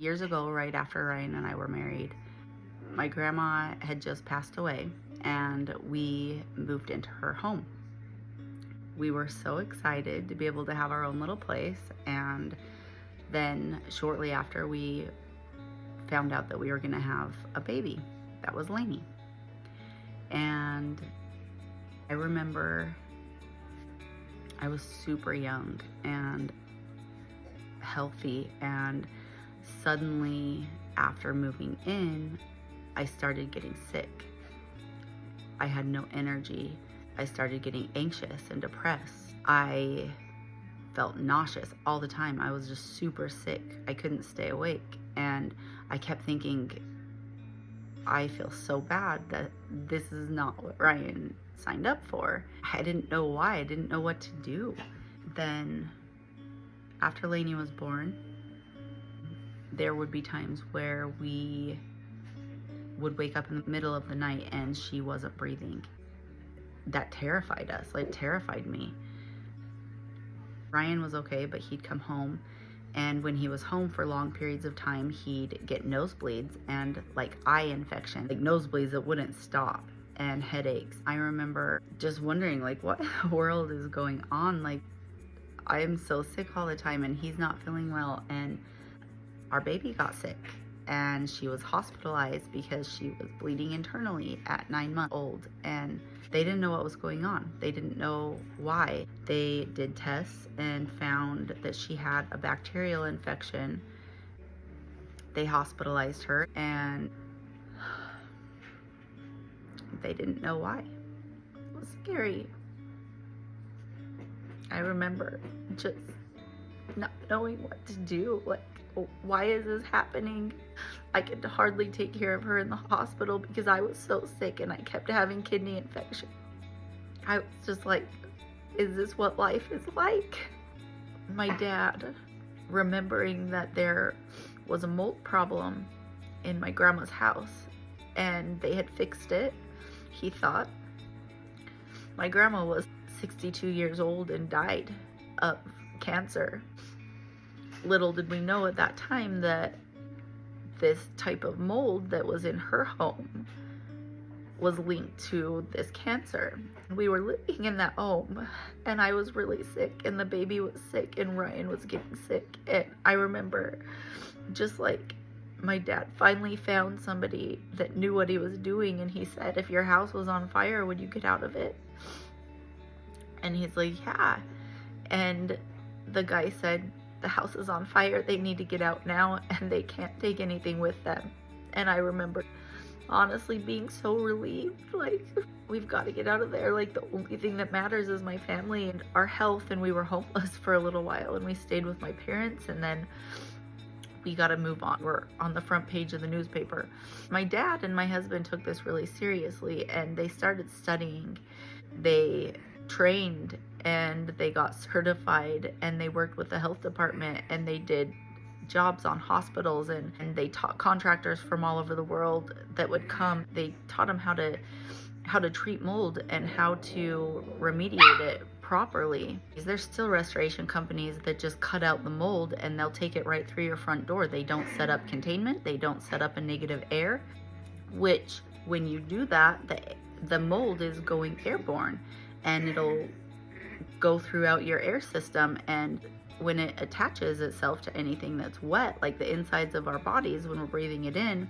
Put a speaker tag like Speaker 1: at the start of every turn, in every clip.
Speaker 1: Years ago, right after Ryan and I were married, my grandma had just passed away and we moved into her home. We were so excited to be able to have our own little place, and then shortly after, we found out that we were going to have a baby. That was Lainey. And I remember I was super young and healthy, and suddenly after moving in, I started getting sick. I had no energy. I started getting anxious and depressed. I felt nauseous all the time. I was just super sick. I couldn't stay awake. And I kept thinking, I feel so bad that this is not what Ryan signed up for. I didn't know why. I didn't know what to do. Then after Lainey was born, there would be times where we would wake up in the middle of the night and she wasn't breathing. That terrified us, like terrified me. Ryan was okay, but he'd come home, and when he was home for long periods of time, he'd get nosebleeds and like eye infection, like nosebleeds that wouldn't stop, and headaches. I remember just wondering, like, what in the world is going on? Like, I am so sick all the time and he's not feeling well. And our baby got sick and she was hospitalized because she was bleeding internally at 9 months old, and they didn't know what was going on. They didn't know why. They did tests and found that she had a bacterial infection. They hospitalized her and they didn't know why. It was scary. I remember just not knowing what to do. Like, why is this happening? I could hardly take care of her in the hospital because I was so sick and I kept having kidney infection. I was just like, is this what life is like? My dad, remembering that there was a mold problem in my grandma's house and they had fixed it, he thought my grandma was 62 years old and died of cancer. Little did we know at that time that this type of mold that was in her home was linked to this cancer. We were living in that home and I was really sick and the baby was sick and Ryan was getting sick. And I remember just like my dad finally found somebody that knew what he was doing, and he said, if your house was on fire, would you get out of it? And he's like, yeah. And the guy said, the house is on fire, they need to get out now and they can't take anything with them. And I remember honestly being so relieved, like, we've got to get out of there. Like, the only thing that matters is my family and our health. And we were homeless for a little while and we stayed with my parents, and then we got to move on. We're on the front page of the newspaper. My dad and my husband took this really seriously and they started studying. They trained and they got certified and they worked with the health department and they did jobs on hospitals, and they taught contractors from all over the world that would come. They taught them how to treat mold and how to remediate it properly. There's still restoration companies that just cut out the mold and they'll take it right through your front door. They don't set up containment, they don't set up a negative air, which when you do that, the mold is going airborne and it'll go throughout your air system, and when it attaches itself to anything that's wet, like the insides of our bodies when we're breathing it in,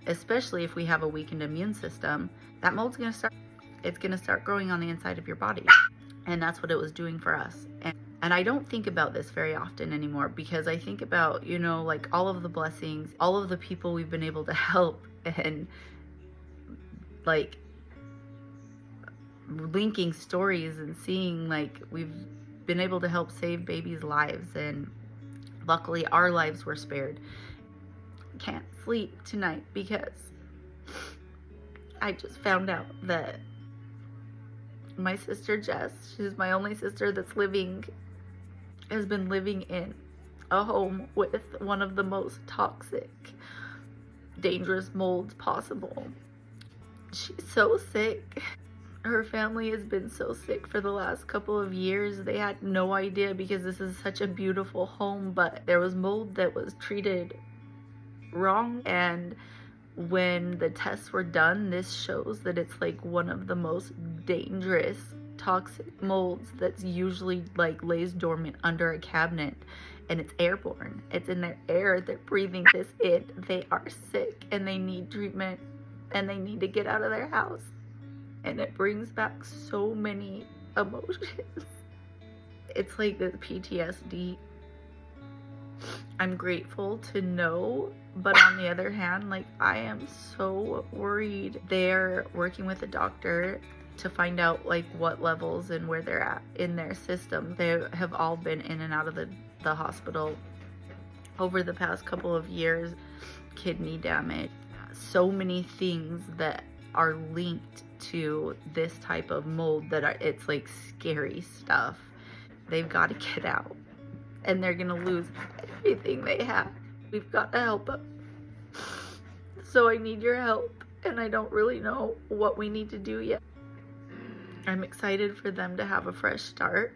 Speaker 1: especially if we have a weakened immune system, that mold's going to start growing on the inside of your body. And that's what it was doing for us. And I don't think about this very often anymore, because I think about, like all of the blessings, all of the people we've been able to help, and like linking stories and seeing like we've been able to help save babies' lives, and luckily our lives were spared. Can't sleep tonight because I just found out that my sister Jess, she's my only sister that's living, has been living in a home with one of the most toxic, dangerous molds possible. She's so sick. Her family has been so sick for the last couple of years. They had no idea because this is such a beautiful home, but there was mold that was treated wrong. And when the tests were done, this shows that it's like one of the most dangerous toxic molds that's usually like lays dormant under a cabinet, and it's airborne. It's in their air. They're breathing this in. They are sick and they need treatment and they need to get out of their house. And it brings back so many emotions. It's like this PTSD. I'm grateful to know, but on the other hand, like, I am so worried. They're working with a doctor to find out like what levels and where they're at in their system. They have all been in and out of the hospital over the past couple of years. Kidney damage, so many things that are linked to this type of mold that it's like scary stuff. They've got to get out, and they're gonna lose everything they have. We've got to help them. So I need your help, and I don't really know what we need to do yet. I'm excited for them to have a fresh start.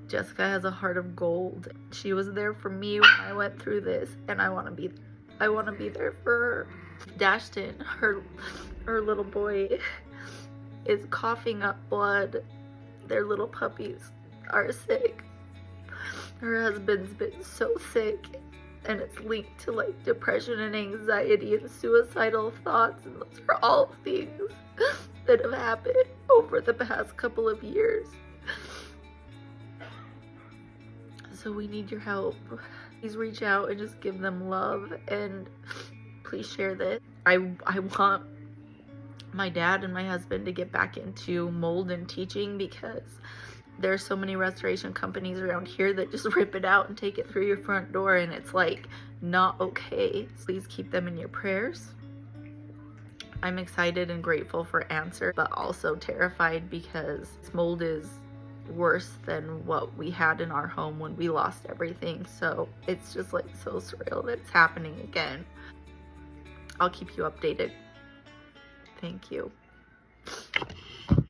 Speaker 1: Jessica has a heart of gold. She was there for me when I went through this, and I want to be there for her. Dashton, her little boy, is coughing up blood. Their little puppies are sick. Her husband's been so sick, and it's linked to like depression and anxiety and suicidal thoughts, and those are all things that have happened over the past couple of years. So we need your help. Please reach out and just give them love, and please share this. I want my dad and my husband to get back into mold and teaching, because there's so many restoration companies around here that just rip it out and take it through your front door, and it's like not okay. Please keep them in your prayers. I'm excited and grateful for Answer, but also terrified because this mold is worse than what we had in our home when we lost everything. So it's just like so surreal that it's happening again. I'll keep you updated. Thank you.